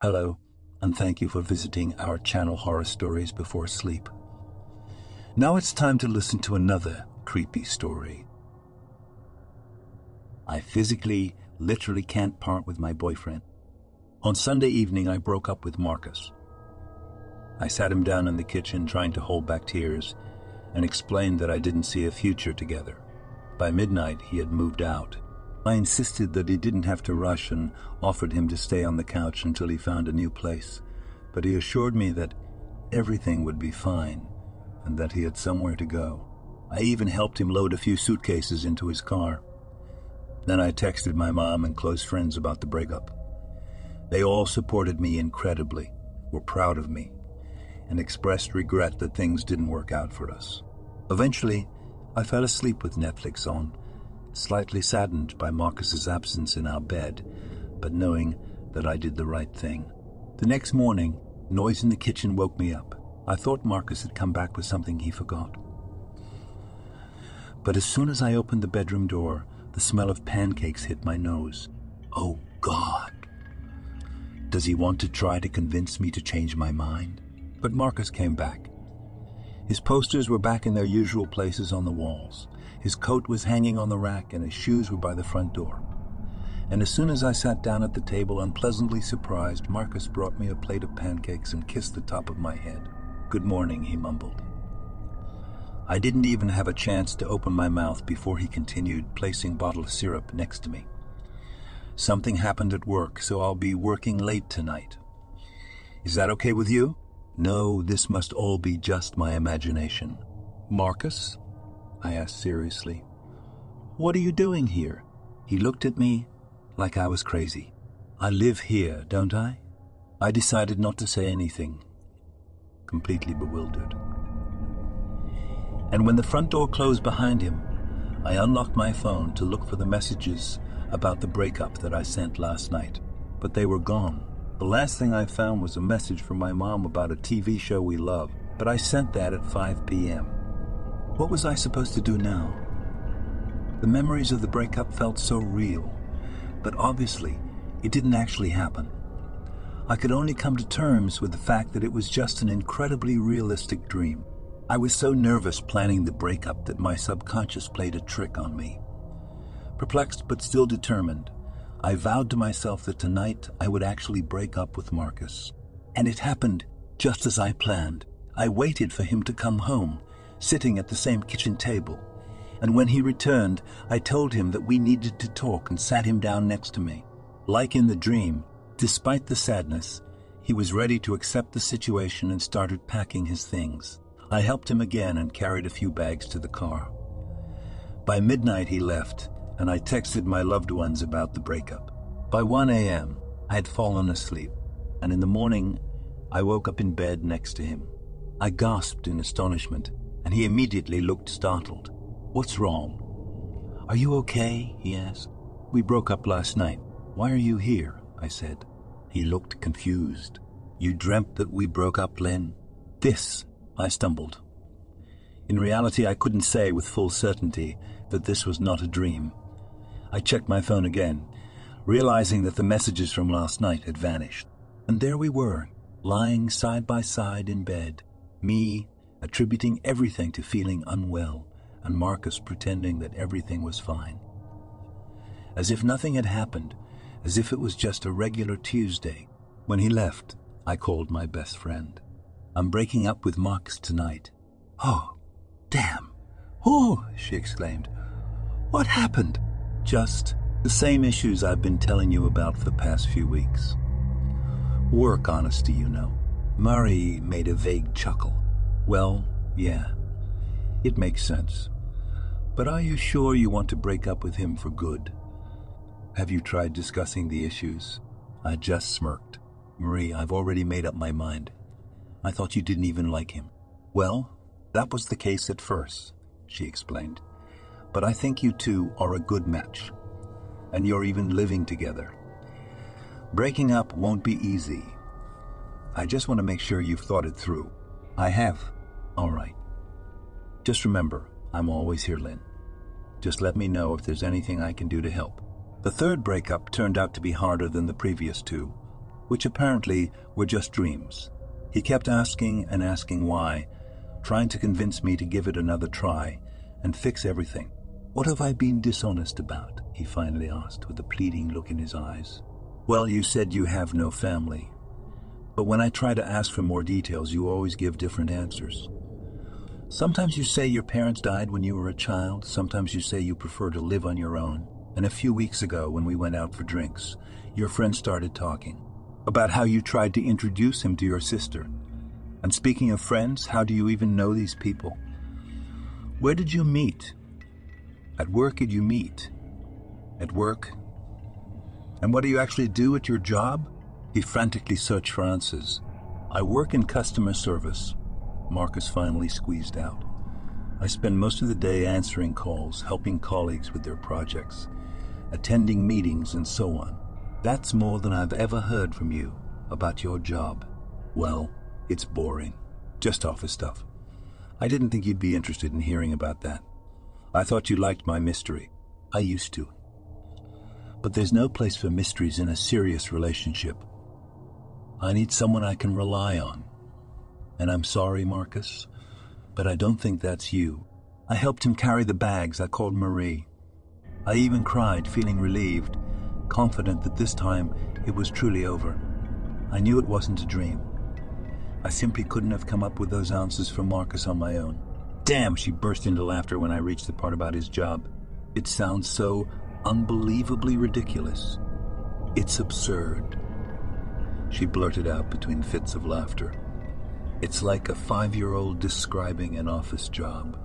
Hello, and thank you for visiting our channel Horror Stories Before Sleep. Now it's time to listen to another creepy story. I literally can't part with my boyfriend. On Sunday evening, I broke up with Marcus. I sat him down in the kitchen trying to hold back tears and explained that I didn't see a future together. By midnight, he had moved out. I insisted that he didn't have to rush and offered him to stay on the couch until he found a new place, but he assured me that everything would be fine and that he had somewhere to go. I even helped him load a few suitcases into his car. Then I texted my mom and close friends about the breakup. They all supported me incredibly, were proud of me, and expressed regret that things didn't work out for us. Eventually, I fell asleep with Netflix on, slightly saddened by Marcus's absence in our bed, but knowing that I did the right thing. The next morning, noise in the kitchen woke me up. I thought Marcus had come back with something he forgot. But as soon as I opened the bedroom door, the smell of pancakes hit my nose. Oh God! Does he want to try to convince me to change my mind? But Marcus came back. His posters were back in their usual places on the walls. His coat was hanging on the rack and his shoes were by the front door. And as soon as I sat down at the table, unpleasantly surprised, Marcus brought me a plate of pancakes and kissed the top of my head. "Good morning," he mumbled. I didn't even have a chance to open my mouth before he continued, placing bottled syrup next to me. "Something happened at work, so I'll be working late tonight. Is that okay with you?" "No, this must all be just my imagination." "Marcus?" I asked seriously. "What are you doing here?" He looked at me like I was crazy. "I live here, don't I?" I decided not to say anything, completely bewildered. And when the front door closed behind him, I unlocked my phone to look for the messages about the breakup that I sent last night, but they were gone. The last thing I found was a message from my mom about a TV show we love, but I sent that at 5 p.m. What was I supposed to do now? The memories of the breakup felt so real, but obviously it didn't actually happen. I could only come to terms with the fact that it was just an incredibly realistic dream. I was so nervous planning the breakup that my subconscious played a trick on me. Perplexed but still determined, I vowed to myself that tonight I would actually break up with Marcus. And it happened just as I planned. I waited for him to come home, sitting at the same kitchen table. And when he returned, I told him that we needed to talk and sat him down next to me. Like in the dream, despite the sadness, he was ready to accept the situation and started packing his things. I helped him again and carried a few bags to the car. By midnight he left, and I texted my loved ones about the breakup. By 1 a.m., I had fallen asleep, and in the morning, I woke up in bed next to him. I gasped in astonishment, and he immediately looked startled. "What's wrong?" "Are you okay?" he asked. "We broke up last night. Why are you here?" I said. He looked confused. "You dreamt that we broke up, Lynn?" I stumbled. In reality, I couldn't say with full certainty that this was not a dream. I checked my phone again, realizing that the messages from last night had vanished. And there we were, lying side by side in bed, me attributing everything to feeling unwell, and Marcus pretending that everything was fine. As if nothing had happened, as if it was just a regular Tuesday. When he left, I called my best friend. "I'm breaking up with Marcus tonight." "Oh, damn. Oh," she exclaimed. "What happened?" "Just the same issues I've been telling you about for the past few weeks. Work honesty, you know." Murray made a vague chuckle. "Well, yeah, it makes sense. But are you sure you want to break up with him for good? Have you tried discussing the issues?" I just smirked. "Marie, I've already made up my mind. I thought you didn't even like him." "Well, that was the case at first," she explained. "But I think you two are a good match. And you're even living together. Breaking up won't be easy. I just want to make sure you've thought it through." "I have." "All right. Just remember, I'm always here, Lynn. Just let me know if there's anything I can do to help." The third breakup turned out to be harder than the previous two. which apparently were just dreams. He kept asking and asking why, trying to convince me to give it another try and fix everything. "What have I been dishonest about?" he finally asked with a pleading look in his eyes. "Well, you said you have no family. But when I try to ask for more details, you always give different answers. Sometimes you say your parents died when you were a child. Sometimes you say you prefer to live on your own. And a few weeks ago, when we went out for drinks, your friend started talking about how you tried to introduce him to your sister. And speaking of friends, how do you even know these people? Where did you meet? At work did you meet? At work? And what do you actually do at your job?" He frantically searched for answers. "I work in customer service," Marcus finally squeezed out. "I spend most of the day answering calls, helping colleagues with their projects, attending meetings, and so on. That's more than I've ever heard from you about your job." "Well, it's boring. Just office stuff. I didn't think you'd be interested in hearing about that. I thought you liked my mystery. I used to. But there's no place for mysteries in a serious relationship. I need someone I can rely on. And I'm sorry, Marcus, but I don't think that's you." I helped him carry the bags. I called Marie. I even cried, feeling relieved, confident that this time it was truly over. I knew it wasn't a dream. I simply couldn't have come up with those answers for Marcus on my own. "Damn," she burst into laughter when I reached the part about his job. "It sounds so unbelievably ridiculous. It's absurd," she blurted out between fits of laughter. "It's like a 5-year-old describing an office job.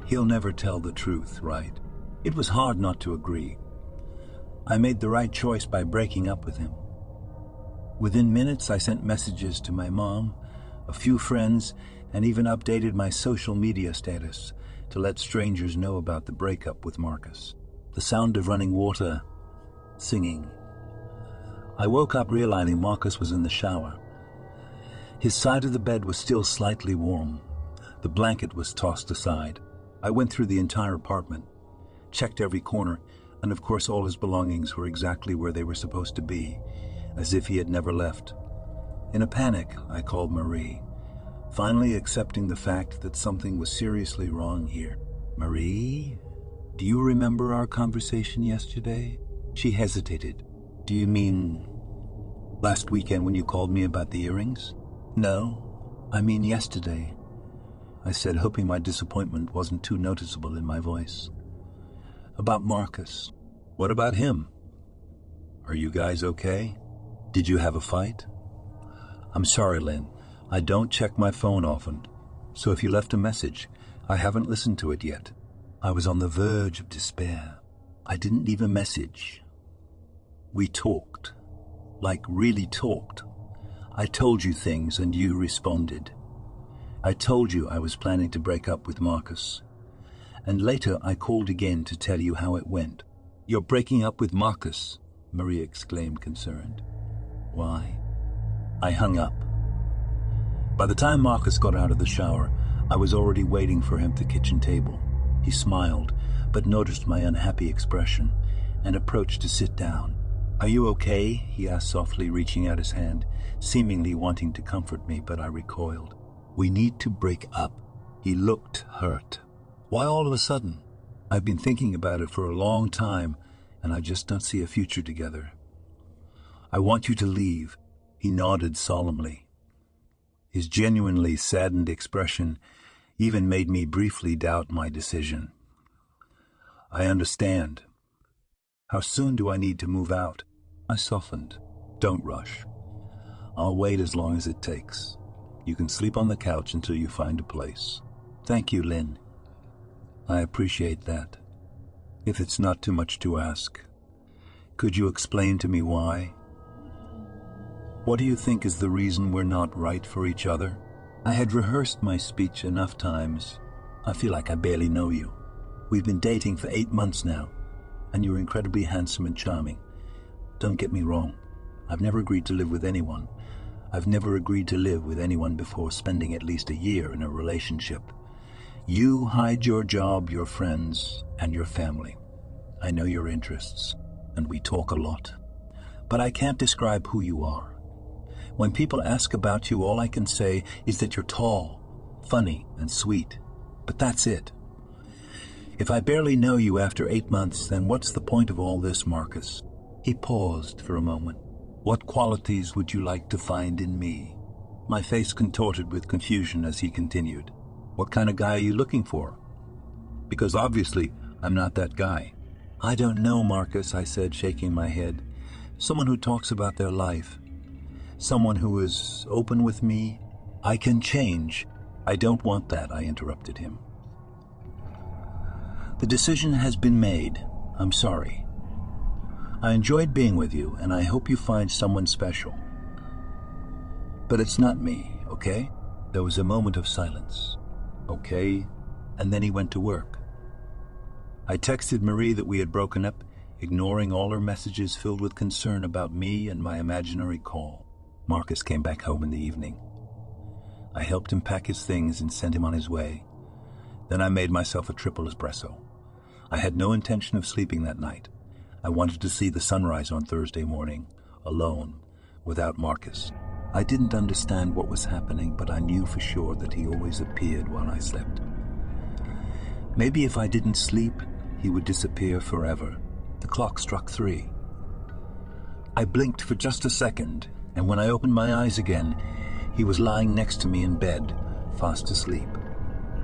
He'll never tell the truth, right?" It was hard not to agree. I made the right choice by breaking up with him. Within minutes, I sent messages to my mom, a few friends, and even updated my social media status to let strangers know about the breakup with Marcus. The sound of running water, singing. I woke up realizing Marcus was in the shower. His side of the bed was still slightly warm. The blanket was tossed aside. I went through the entire apartment, checked every corner, and of course all his belongings were exactly where they were supposed to be, as if he had never left. In a panic, I called Marie, finally accepting the fact that something was seriously wrong here. "Marie, do you remember our conversation yesterday?" She hesitated. "Do you mean last weekend when you called me about the earrings?" "No, I mean yesterday," I said, hoping my disappointment wasn't too noticeable in my voice. "About Marcus." "What about him? Are you guys okay? Did you have a fight?" "I'm sorry, Lynn. I don't check my phone often, so if you left a message, I haven't listened to it yet." I was on the verge of despair. "I didn't leave a message. We talked. Like, really talked. I told you things and you responded. I told you I was planning to break up with Marcus. And later I called again to tell you how it went." "You're breaking up with Marcus?" Marie exclaimed, concerned. "Why?" I hung up. By the time Marcus got out of the shower, I was already waiting for him at the kitchen table. He smiled, but noticed my unhappy expression and approached to sit down. "Are you okay?" he asked softly, reaching out his hand, seemingly wanting to comfort me, but I recoiled. "We need to break up." He looked hurt. "Why all of a sudden?" "I've been thinking about it for a long time, and I just don't see a future together. I want you to leave." He nodded solemnly. His genuinely saddened expression even made me briefly doubt my decision. "I understand. How soon do I need to move out?" I softened. "Don't rush. I'll wait as long as it takes. You can sleep on the couch until you find a place." "Thank you, Lynn. I appreciate that. If it's not too much to ask, could you explain to me why? What do you think is the reason we're not right for each other?" I had rehearsed my speech enough times. "I feel like I barely know you. We've been dating for 8 months now, and you're incredibly handsome and charming. Don't get me wrong. I've never agreed to live with anyone. I've never agreed to live with anyone before spending at least a year in a relationship. You hide your job, your friends, and your family. I know your interests, and we talk a lot. But I can't describe who you are. When people ask about you, all I can say is that you're tall, funny, and sweet. But that's it. If I barely know you after 8 months, then what's the point of all this, Marcus? He paused for a moment. What qualities would you like to find in me? My face contorted with confusion as he continued. What kind of guy are you looking for? Because obviously, I'm not that guy. I don't know, Marcus, I said, shaking my head. Someone who talks about their life. Someone who is open with me. I can change. I don't want that, I interrupted him. The decision has been made. I'm sorry. I enjoyed being with you, and I hope you find someone special. But it's not me, okay? There was a moment of silence. Okay, and then he went to work. I texted Marie that we had broken up, ignoring all her messages filled with concern about me and my imaginary call. Marcus came back home in the evening. I helped him pack his things and sent him on his way. Then I made myself a triple espresso. I had no intention of sleeping that night. I wanted to see the sunrise on Thursday morning, alone, without Marcus. I didn't understand what was happening, but I knew for sure that he always appeared while I slept. Maybe if I didn't sleep, he would disappear forever. The clock struck 3. I blinked for just a second, and when I opened my eyes again, he was lying next to me in bed, fast asleep.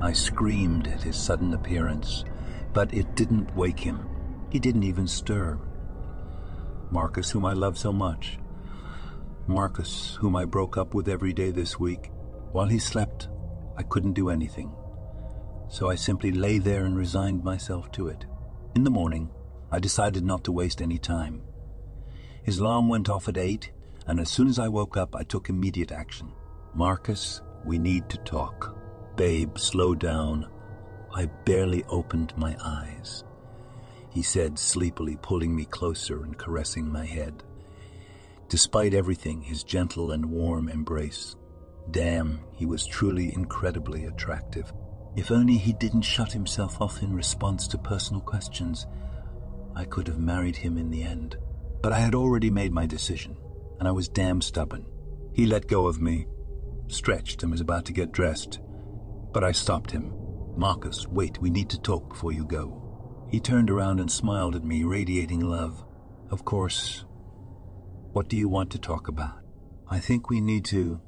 I screamed at his sudden appearance, but it didn't wake him. He didn't even stir. Marcus, whom I love so much. Marcus, whom I broke up with every day this week. While he slept, I couldn't do anything. So I simply lay there and resigned myself to it. In the morning, I decided not to waste any time. His alarm went off at 8, and as soon as I woke up, I took immediate action. Marcus, we need to talk. Babe, slow down. I barely opened my eyes. He said, sleepily, pulling me closer and caressing my head. Despite everything, his gentle and warm embrace. Damn, he was truly incredibly attractive. If only he didn't shut himself off in response to personal questions, I could have married him in the end. But I had already made my decision, and I was damn stubborn. He let go of me, stretched, and was about to get dressed. But I stopped him. Marcus, wait, we need to talk before you go. He turned around and smiled at me, radiating love. Of course. What do you want to talk about? I think we need to...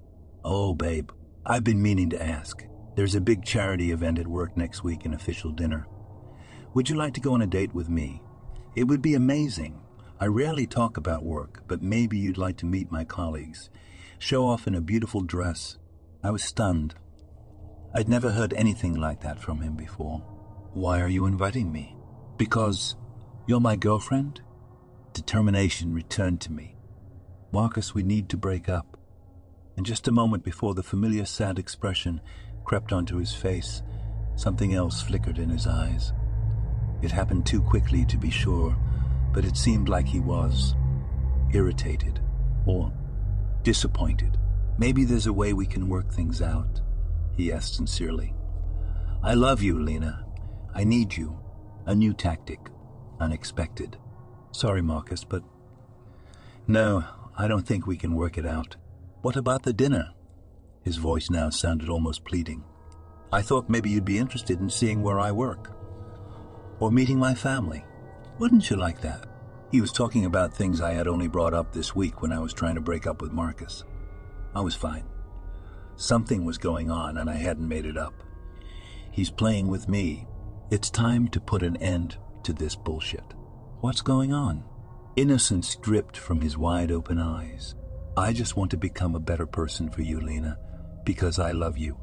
Oh, babe, I've been meaning to ask. There's a big charity event at work next week, an official dinner. Would you like to go on a date with me? It would be amazing. I rarely talk about work, but maybe you'd like to meet my colleagues. Show off in a beautiful dress. I was stunned. I'd never heard anything like that from him before. Why are you inviting me? Because you're my girlfriend? Determination returned to me. Marcus, we need to break up. And just a moment before the familiar sad expression crept onto his face, something else flickered in his eyes. It happened too quickly to be sure, but it seemed like he was irritated or disappointed. Maybe there's a way we can work things out, he asked sincerely. I love you, Lena. I need you. A new tactic. Unexpected. Sorry, Marcus, but... No, I don't think we can work it out. What about the dinner? His voice now sounded almost pleading. I thought maybe you'd be interested in seeing where I work. Or meeting my family. Wouldn't you like that? He was talking about things I had only brought up this week when I was trying to break up with Marcus. I was fine. Something was going on and I hadn't made it up. He's playing with me. It's time to put an end to this bullshit. What's going on? Innocence dripped from his wide-open eyes. I just want to become a better person for you, Lena, because I love you.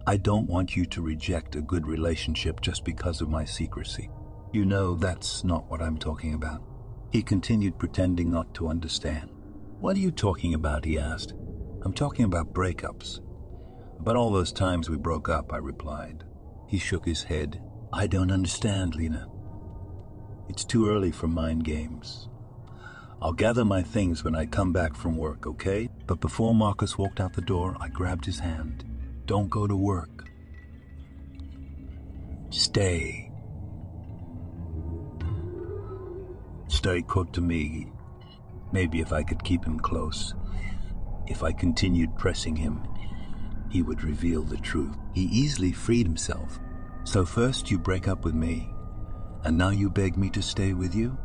I don't want you to reject a good relationship just because of my secrecy. You know that's not what I'm talking about. He continued, pretending not to understand. What are you talking about, he asked. I'm talking about breakups. About all those times we broke up, I replied. He shook his head. I don't understand, Lena. It's too early for mind games. I'll gather my things when I come back from work, okay? But before Marcus walked out the door, I grabbed his hand. Don't go to work. Stay. Stay put to me. Maybe if I could keep him close. If I continued pressing him, he would reveal the truth. He easily freed himself. So first you break up with me, and now you beg me to stay with you?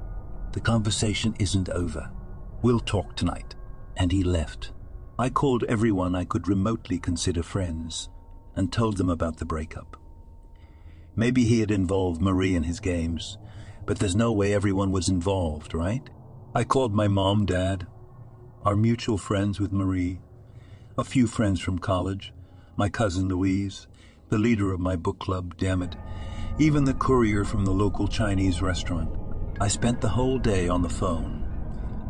The conversation isn't over. We'll talk tonight. And he left. I called everyone I could remotely consider friends and told them about the breakup. Maybe he had involved Marie in his games, but there's no way everyone was involved, right? I called my mom, dad, our mutual friends with Marie, a few friends from college, my cousin Louise, the leader of my book club, damn it, even the courier from the local Chinese restaurant. I spent the whole day on the phone,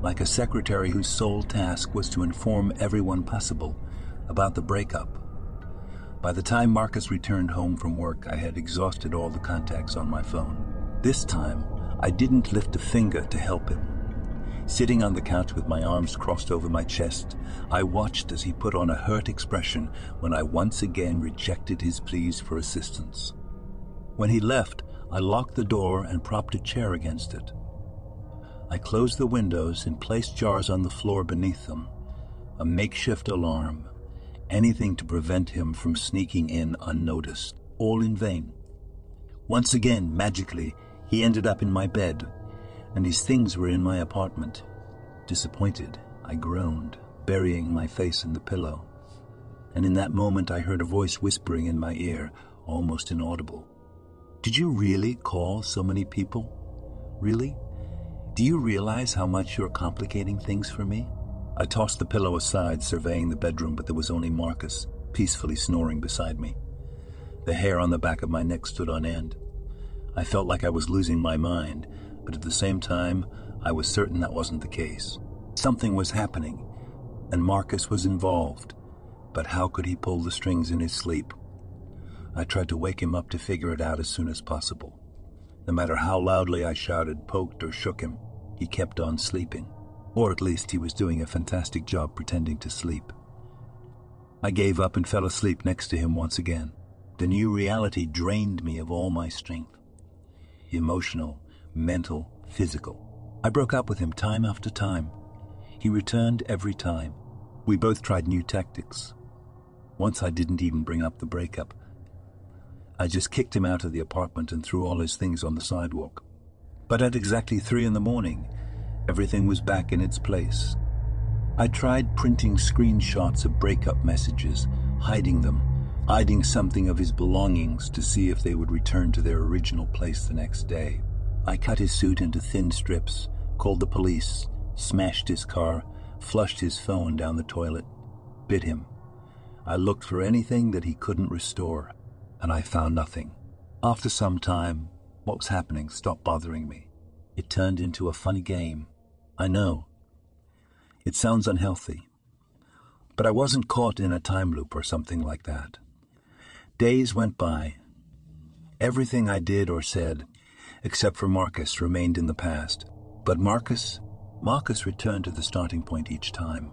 like a secretary whose sole task was to inform everyone possible about the breakup. By the time Marcus returned home from work, I had exhausted all the contacts on my phone. This time, I didn't lift a finger to help him. Sitting on the couch with my arms crossed over my chest, I watched as he put on a hurt expression when I once again rejected his pleas for assistance. When he left, I locked the door and propped a chair against it. I closed the windows and placed jars on the floor beneath them, a makeshift alarm, anything to prevent him from sneaking in unnoticed, all in vain. Once again, magically, he ended up in my bed, and his things were in my apartment. Disappointed, I groaned, burying my face in the pillow. And in that moment I heard a voice whispering in my ear, almost inaudible. Did you really call so many people? Really? Do you realize how much you're complicating things for me? I tossed the pillow aside, surveying the bedroom, but there was only Marcus, peacefully snoring beside me. The hair on the back of my neck stood on end. I felt like I was losing my mind, but at the same time, I was certain that wasn't the case. Something was happening, and Marcus was involved, but how could he pull the strings in his sleep? I tried to wake him up to figure it out as soon as possible. No matter how loudly I shouted, poked, or shook him, he kept on sleeping. Or at least he was doing a fantastic job pretending to sleep. I gave up and fell asleep next to him once again. The new reality drained me of all my strength. Emotional, mental, physical. I broke up with him time after time. He returned every time. We both tried new tactics. Once I didn't even bring up the breakup. I just kicked him out of the apartment and threw all his things on the sidewalk. But at exactly 3 a.m, everything was back in its place. I tried printing screenshots of breakup messages, hiding them, hiding something of his belongings to see if they would return to their original place the next day. I cut his suit into thin strips, called the police, smashed his car, flushed his phone down the toilet, bit him. I looked for anything that he couldn't restore, and I found nothing. After some time, what was happening stopped bothering me. It turned into a funny game. I know. It sounds unhealthy. But I wasn't caught in a time loop or something like that. Days went by. Everything I did or said, except for Marcus, remained in the past. But Marcus returned to the starting point each time.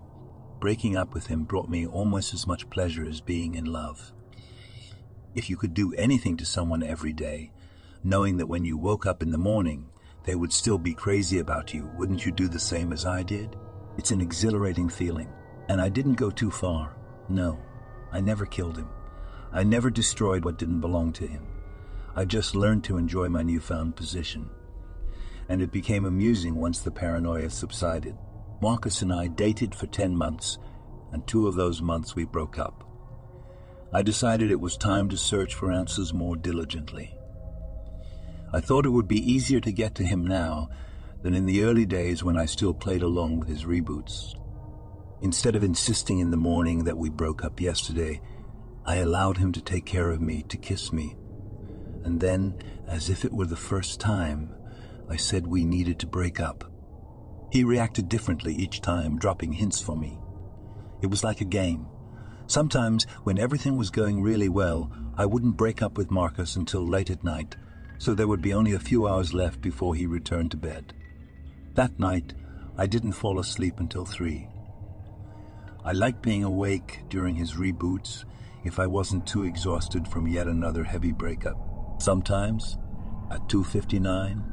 Breaking up with him brought me almost as much pleasure as being in love. If you could do anything to someone every day, knowing that when you woke up in the morning, they would still be crazy about you, wouldn't you do the same as I did? It's an exhilarating feeling. And I didn't go too far. No, I never killed him. I never destroyed what didn't belong to him. I just learned to enjoy my newfound position. And it became amusing once the paranoia subsided. Marcus and I dated for 10 months, and 2 of those months we broke up. I decided it was time to search for answers more diligently. I thought it would be easier to get to him now than in the early days when I still played along with his reboots. Instead of insisting in the morning that we broke up yesterday, I allowed him to take care of me, to kiss me. And then, as if it were the first time, I said we needed to break up. He reacted differently each time, dropping hints for me. It was like a game. Sometimes, when everything was going really well, I wouldn't break up with Marcus until late at night, so there would be only a few hours left before he returned to bed. That night, I didn't fall asleep until 3. I liked being awake during his reboots if I wasn't too exhausted from yet another heavy breakup. Sometimes, at 2:59,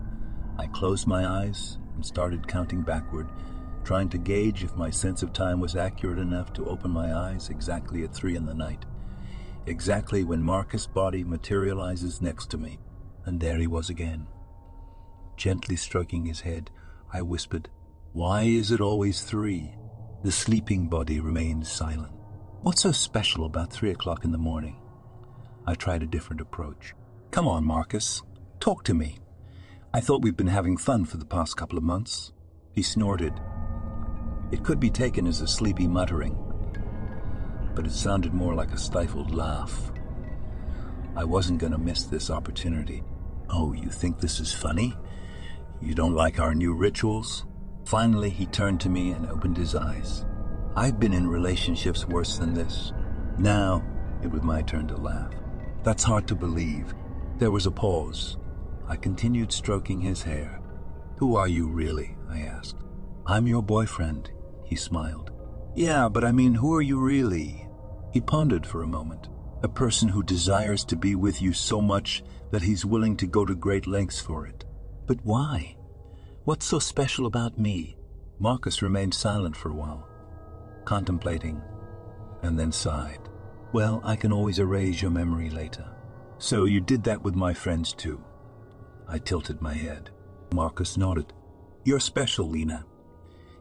I closed my eyes and started counting backward trying to gauge if my sense of time was accurate enough to open my eyes exactly at 3 in the night. Exactly when Marcus' body materializes next to me. And there he was again. Gently stroking his head, I whispered, "Why is it always 3? The sleeping body remains silent. What's so special about 3 o'clock in the morning?" I tried a different approach. "Come on, Marcus. Talk to me. I thought we've been having fun for the past couple of months." He snorted. It could be taken as a sleepy muttering, but it sounded more like a stifled laugh. I wasn't going to miss this opportunity. "Oh, you think this is funny? You don't like our new rituals?" Finally, he turned to me and opened his eyes. "I've been in relationships worse than this." Now, it was my turn to laugh. "That's hard to believe." There was a pause. I continued stroking his hair. "Who are you really?" I asked. "I'm your boyfriend," he smiled. "Yeah, but I mean, who are you really?" He pondered for a moment. "A person who desires to be with you so much that he's willing to go to great lengths for it." "But why? What's so special about me?" Marcus remained silent for a while, contemplating, and then sighed. "Well, I can always erase your memory later." "So you did that with my friends too?" I tilted my head. Marcus nodded. "You're special, Lena.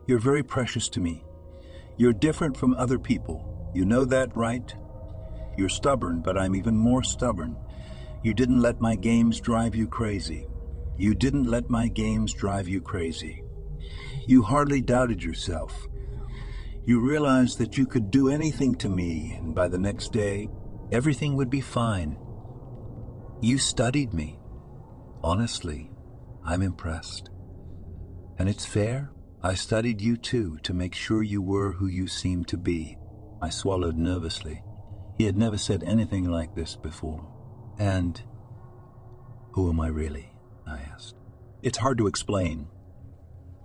You're very precious to me. You're different from other people. You know that, right? You're stubborn, but I'm even more stubborn. You didn't let my games drive you crazy. You didn't let my games drive you crazy. You hardly doubted yourself. You realized that you could do anything to me, and by the next day, everything would be fine. You studied me. Honestly, I'm impressed. And it's fair. I studied you too, to make sure you were who you seemed to be." I swallowed nervously. He had never said anything like this before. "And who am I really?" I asked. "It's hard to explain.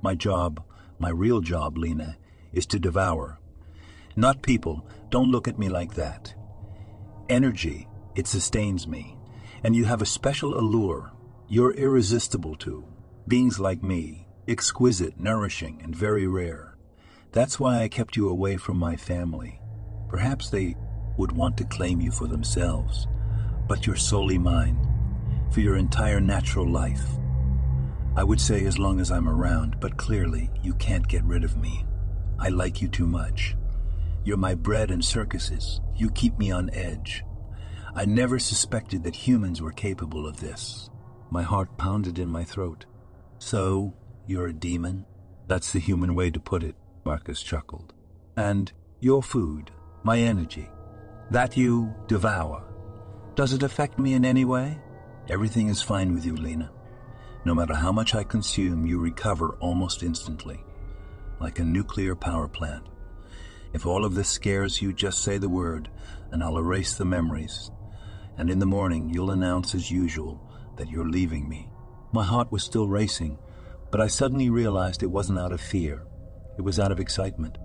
My job, my real job, Lena, is to devour. Not people. Don't look at me like that. Energy, it sustains me. And you have a special allure. You're irresistible to beings like me, exquisite, nourishing, and very rare. That's why I kept you away from my family. Perhaps they would want to claim you for themselves, but you're solely mine, for your entire natural life. I would say as long as I'm around, but clearly you can't get rid of me. I like you too much. You're my bread and circuses. You keep me on edge. I never suspected that humans were capable of this." My heart pounded in my throat. "So, you're a demon?" "That's the human way to put it," Marcus chuckled. "And your food, my energy, that you devour, does it affect me in any way?" "Everything is fine with you, Lena. No matter how much I consume, you recover almost instantly, like a nuclear power plant. If all of this scares you, just say the word, and I'll erase the memories. And in the morning, you'll announce as usual that you're leaving me." My heart was still racing, but I suddenly realized it wasn't out of fear. It was out of excitement.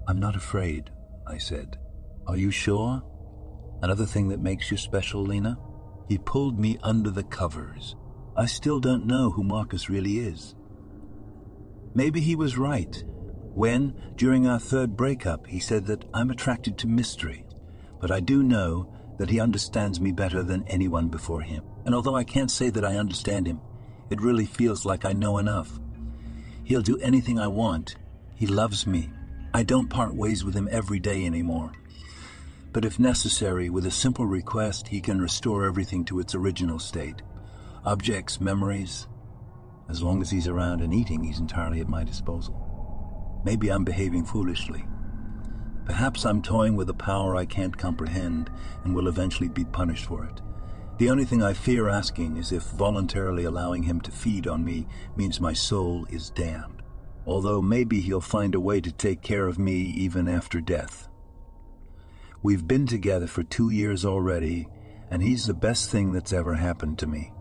"I'm not afraid," I said. "Are you sure? Another thing that makes you special, Lena?" He pulled me under the covers. I still don't know who Marcus really is. Maybe he was right when, during our 3rd breakup, he said that I'm attracted to mystery. But I do know that he understands me better than anyone before him. And although I can't say that I understand him, it really feels like I know enough. He'll do anything I want. He loves me. I don't part ways with him every day anymore. But if necessary, with a simple request, he can restore everything to its original state. Objects, memories. As long as he's around and eating, he's entirely at my disposal. Maybe I'm behaving foolishly. Perhaps I'm toying with a power I can't comprehend and will eventually be punished for it. The only thing I fear asking is if voluntarily allowing him to feed on me means my soul is damned. Although maybe he'll find a way to take care of me even after death. We've been together for 2 years already, and he's the best thing that's ever happened to me.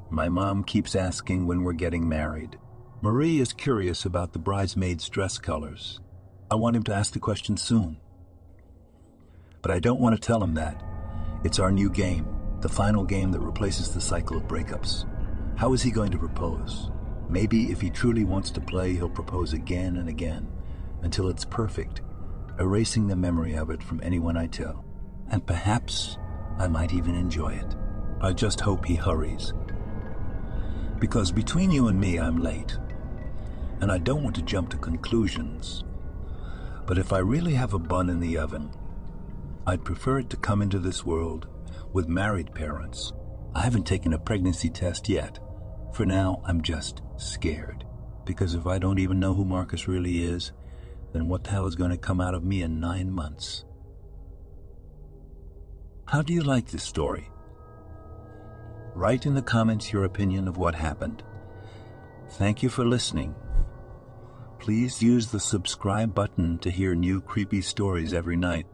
My mom keeps asking when we're getting married. Marie is curious about the bridesmaids' dress colors. I want him to ask the question soon. But I don't want to tell him that. It's our new game, the final game that replaces the cycle of breakups. How is he going to propose? Maybe if he truly wants to play, he'll propose again and again, until it's perfect, erasing the memory of it from anyone I tell. And perhaps I might even enjoy it. I just hope he hurries. Because between you and me, I'm late. And I don't want to jump to conclusions. But if I really have a bun in the oven, I'd prefer it to come into this world with married parents. I haven't taken a pregnancy test yet. For now, I'm just scared. Because if I don't even know who Marcus really is, then what the hell is going to come out of me in 9 months? How do you like this story? Write in the comments your opinion of what happened. Thank you for listening. Please use the subscribe button to hear new creepy stories every night.